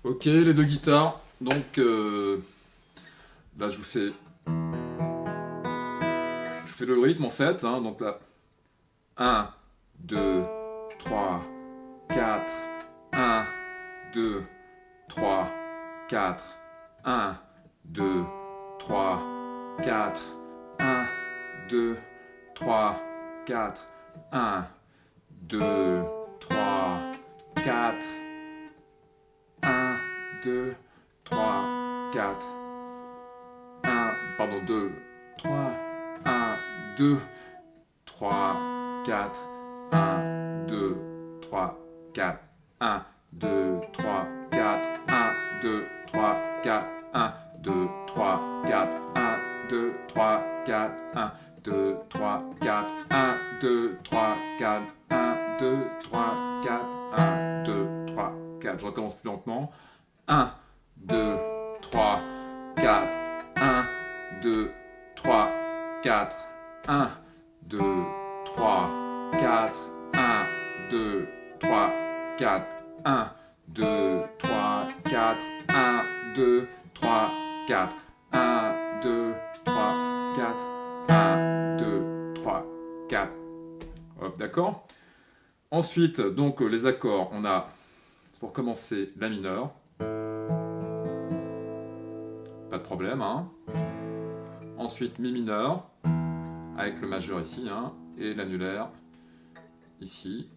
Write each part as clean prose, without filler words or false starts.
Ok, les deux guitares. Donc là, je fais le rythme en fait. Hein, donc là, un, 2, 3, 4, 1, 2, 3, 4, 1, 2, 3, 4, 1, 2, 3, 4, 1, 2, 3, 4, 1, 2, 3, 4, 1, pardon, 2, 3, 1, 2, 3, 4, 1, 2, 3, 4, 1, 2, 3, 4, 1, 2, 3, 4, 1, 2, 3, 4, 1, 2, 3, 4, 1, 2, 3, 4, 1, 2, 3, 4, 1, 2, 3, 4, 1, 2, 3, 4. Je recommence plus lentement. 1, 2, 3, 4, 1, 2, 3, 4, 1, 2, 3, 4, 1, 2, 3, 4, 1, 2, 3, 4, 1, 2, 3, 4, 1, 2, 3, 4, 1, 2, 3, 4. Hop, d'accord. Ensuite, donc les accords, on a pour commencer la mineure. Pas de problème, hein. Ensuite, mi mineur, avec le majeur ici, hein, et l'annulaire ici.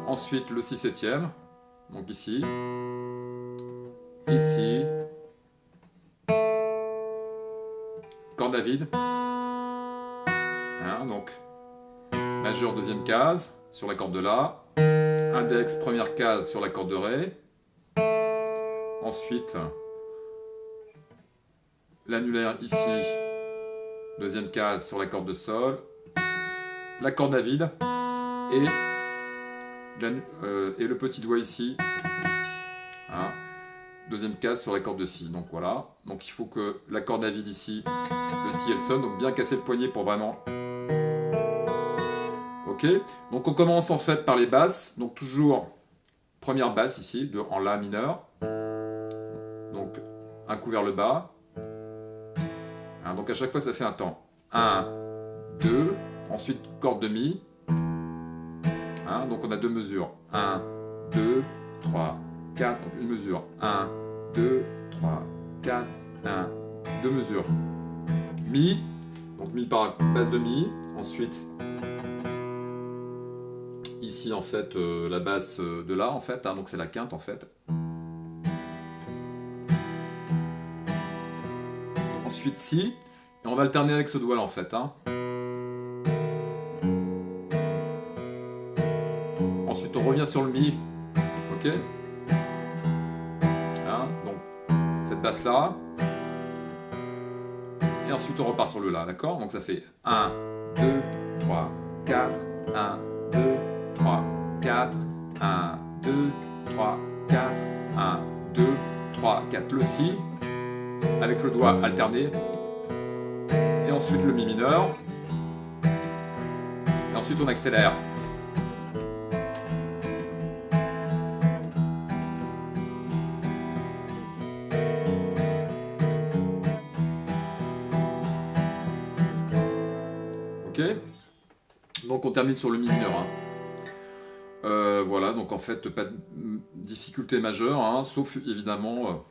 Ensuite, le si septième, donc ici, ici, corde à vide, hein, donc majeur deuxième case sur la corde de la, index première case sur la corde de ré, ensuite l'annulaire ici, deuxième case sur la corde de sol, la corde à vide et le petit doigt ici, hein, deuxième case sur la corde de si. Donc voilà, donc il faut que la corde à vide ici, le si elle sonne, donc bien casser le poignet pour vraiment. Ok, donc on commence en fait par les basses, donc toujours première basse ici, en la mineur, donc un coup vers le bas, hein, donc à chaque fois ça fait un temps. 1, 2, ensuite corde de mi, hein, donc on a deux mesures. 1, 2, 3, 4, donc une mesure. 1, 2, 3, 4, 1, deux mesures. Mi, donc mi par basse de mi, ensuite ici en fait la basse de la en fait, hein, donc c'est la quinte en fait. Ensuite si, et on va alterner avec ce doigt là en fait. Hein. Ensuite on revient sur le mi, ok, hein, donc cette basse là, et ensuite on repart sur le la, d'accord, donc ça fait 1, 2, 3, 4, 1, 2, 3, 4, 1, 2, 3, 4, 1, 2, 3, 4, le si, avec le doigt alterné, et ensuite le mi mineur, et ensuite on accélère. Ok, donc on termine sur le mi mineur. Hein. Voilà, donc en fait pas de difficulté majeure, hein, sauf évidemment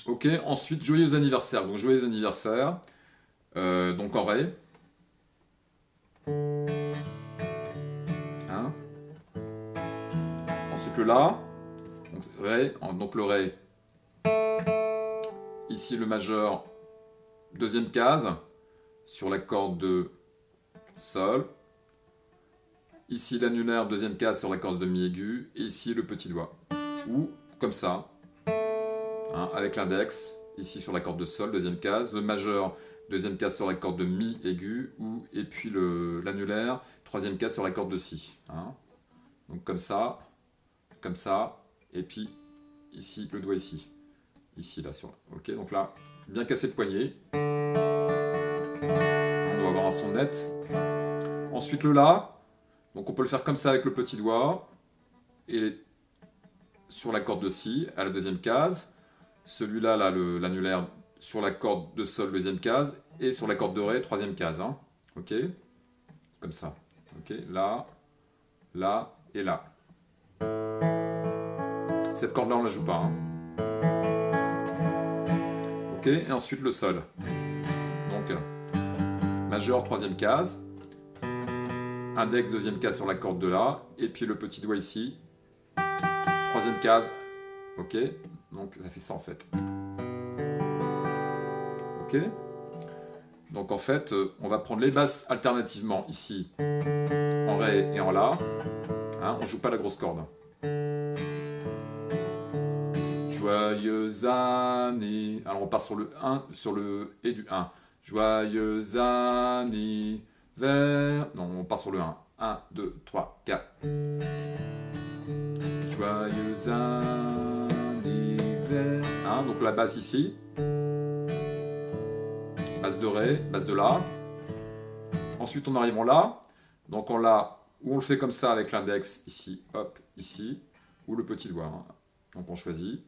ok, ensuite joyeux anniversaire. Donc joyeux anniversaire, donc en ré. Hein. Ensuite le la, donc ré, donc le ré. Ici le majeur, deuxième case, sur la corde de sol. Ici l'annulaire, deuxième case sur la corde de mi aigu. Et ici le petit doigt. Ou comme ça, hein, avec l'index, ici sur la corde de sol, deuxième case. Le majeur, deuxième case sur la corde de mi aigu. Et puis l'annulaire, troisième case sur la corde de si. Hein. Donc comme ça, et puis ici, le doigt ici. Ici, là, sur. Ok, donc là, bien casser le poignet. On doit avoir un son net. Ensuite le La. Donc on peut le faire comme ça avec le petit doigt. Et sur la corde de Si, à la deuxième case. Celui-là, là, l'annulaire, sur la corde de Sol, deuxième case. Et sur la corde de Ré, troisième case. Hein. Ok? Comme ça. Ok? Là, là et là. Cette corde-là, on ne la joue pas. Hein. Ok? Et ensuite le Sol. Donc, majeur, troisième case. Index, deuxième case sur la corde de La. Et puis le petit doigt ici. Troisième case. Ok? Donc, ça fait ça en fait. Ok? Donc en fait, on va prendre les basses alternativement ici, en Ré et en La. Hein, on ne joue pas la grosse corde. Joyeux année. Alors on part sur le 1, sur le Et du 1. Joyeux anniversaire. Non, on part sur le 1. 1, 2, 3, 4. Joyeux anniversaire. Hein, donc la basse ici. Basse de Ré, basse de La. Ensuite, on arrive en La. Donc en La, ou on le fait comme ça avec l'index ici, hop, ici, ou le petit doigt. Hein. Donc on choisit,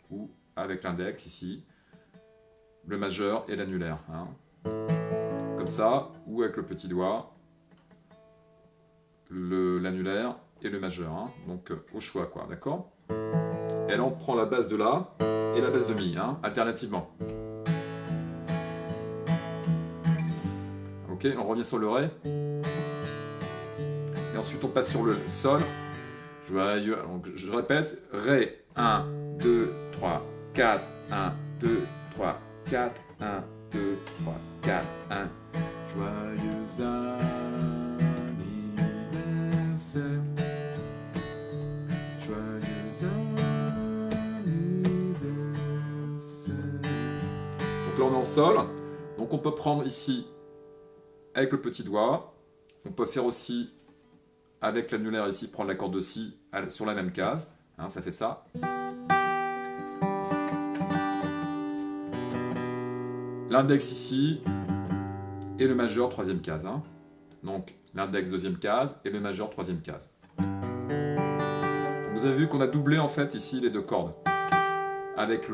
ou avec l'index ici, le majeur et l'annulaire. Hein. Comme ça, ou avec le petit doigt, l'annulaire et le majeur. Hein. Donc au choix, quoi, d'accord? Et là, on prend la basse de La et la basse de Mi, hein, alternativement. Ok, on revient sur le Ré. Et ensuite, on passe sur le Sol. Joyeux. Donc, je répète. Ré. 1, 2, 3, 4. 1, 2, 3, 4. 1, 2, 3, 4. 1. Joyeux anniversaire. Joyeux anniversaire. Donc là, on est en Sol. Donc, on peut prendre ici avec le petit doigt. On peut faire aussi avec l'annulaire ici, prendre la corde de Si sur la même case. Hein, ça fait ça. L'index ici et le majeur troisième case. Hein. Donc l'index deuxième case et le majeur troisième case. Donc, vous avez vu qu'on a doublé en fait ici les deux cordes. Avec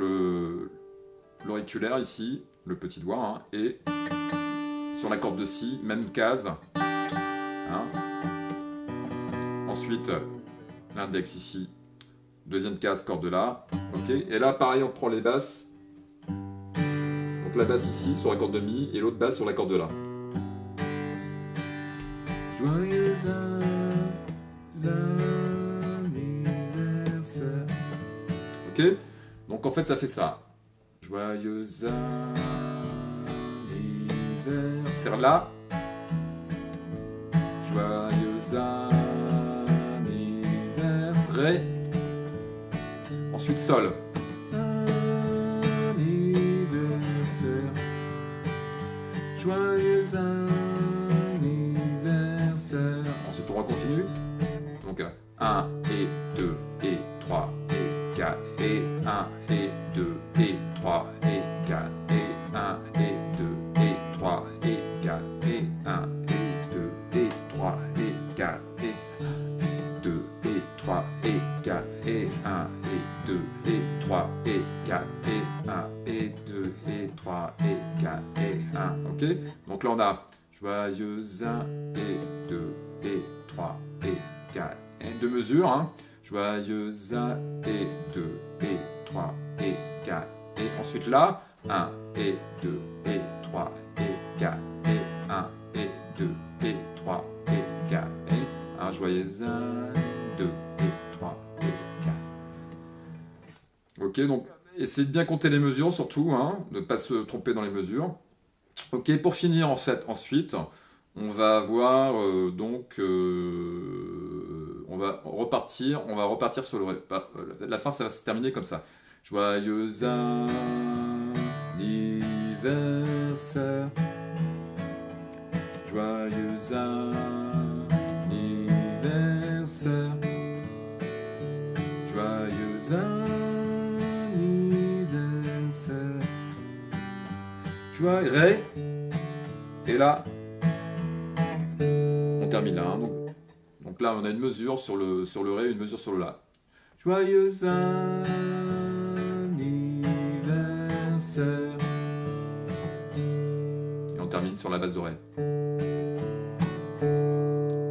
l'auriculaire ici, le petit doigt, hein, et sur la corde de Si, même case. Hein. Ensuite, l'index ici, deuxième case, corde de La. Okay. Et là, pareil, on prend les basses. Donc la basse ici, sur la corde de Mi, et l'autre basse sur la corde de La. Joyeux anniversaire. Ok? Donc en fait, ça fait ça. Joyeux anniversaire là. Joyeux anniversaire. Ré. Ensuite Sol. Anniversaire. Joyeux anniversaire. Ensuite on continue. Donc 1 et 2 et 3 et 4 et 1 et 2 et 3 et 4 et 1 et 2 et 3 et 4 et 1 et 2 et 3 et 4 et 2 et 3 et 4 et 1 et 2 et 3 et 4 et 1 et 2 et 3 et 4 et 1. Ok? Donc là on a joyeux 1 et 2 et 3 et 4 et 2 mesures. Hein. Joyeux 1 et 2 et 3 et 4. Et ensuite là, 1 et 2 et 3 et 4 et 1 et 2 et 3 et 4 et 1. Joyeux 1, 2 et 3 et 4. Ok, donc essayez de bien compter les mesures surtout, hein, de ne pas se tromper dans les mesures. Ok, pour finir en fait, ensuite, on va avoir on va repartir sur le la fin, ça va se terminer comme ça. Joyeux anniversaire. Joyeux anniversaire. Joyeux anniversaire. Joyeux Ré. Et là. On termine là. Hein. Donc là, on a une mesure sur le Ré, une mesure sur le La. Joyeux anniversaire. Et on termine sur la base de Ré.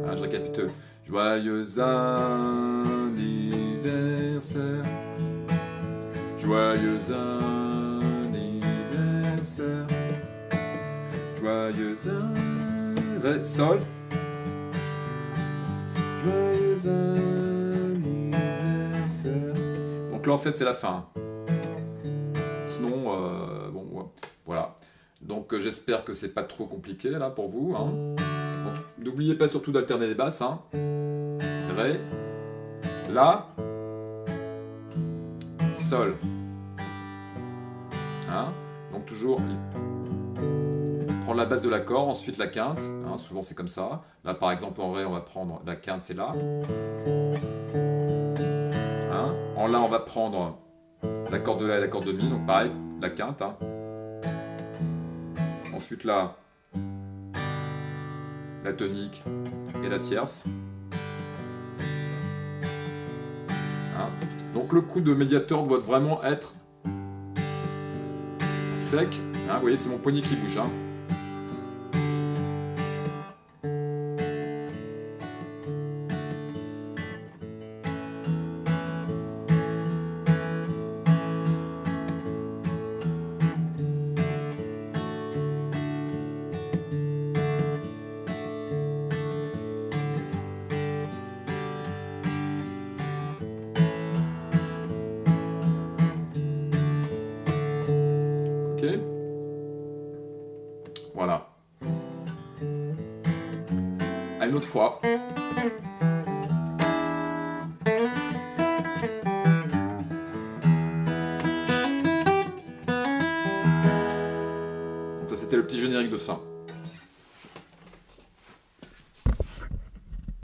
Ah, je récapitule. Joyeux anniversaire. Joyeux anniversaire. Joyeux Ré, Sol. Joyeux anniversaire. Donc là, en fait, c'est la fin. Sinon, bon, voilà. Donc, j'espère que c'est pas trop compliqué, là, pour vous. Hein. N'oubliez pas surtout d'alterner les basses. Hein. Ré, La, Sol. Hein. Donc, toujours prendre la base de l'accord, ensuite la quinte. Hein. Souvent, c'est comme ça. Là, par exemple, en Ré, on va prendre la quinte, c'est là. Hein. En La, on va prendre l'accord de La et l'accord de Mi. Donc, pareil, la quinte. Hein. Ensuite, là, la tonique et la tierce. Hein. Donc le coup de médiateur doit vraiment être sec. Hein. Vous voyez, c'est mon poignet qui bouge. Hein. Ok. Voilà. À une autre fois. Donc ça, c'était le petit générique de fin.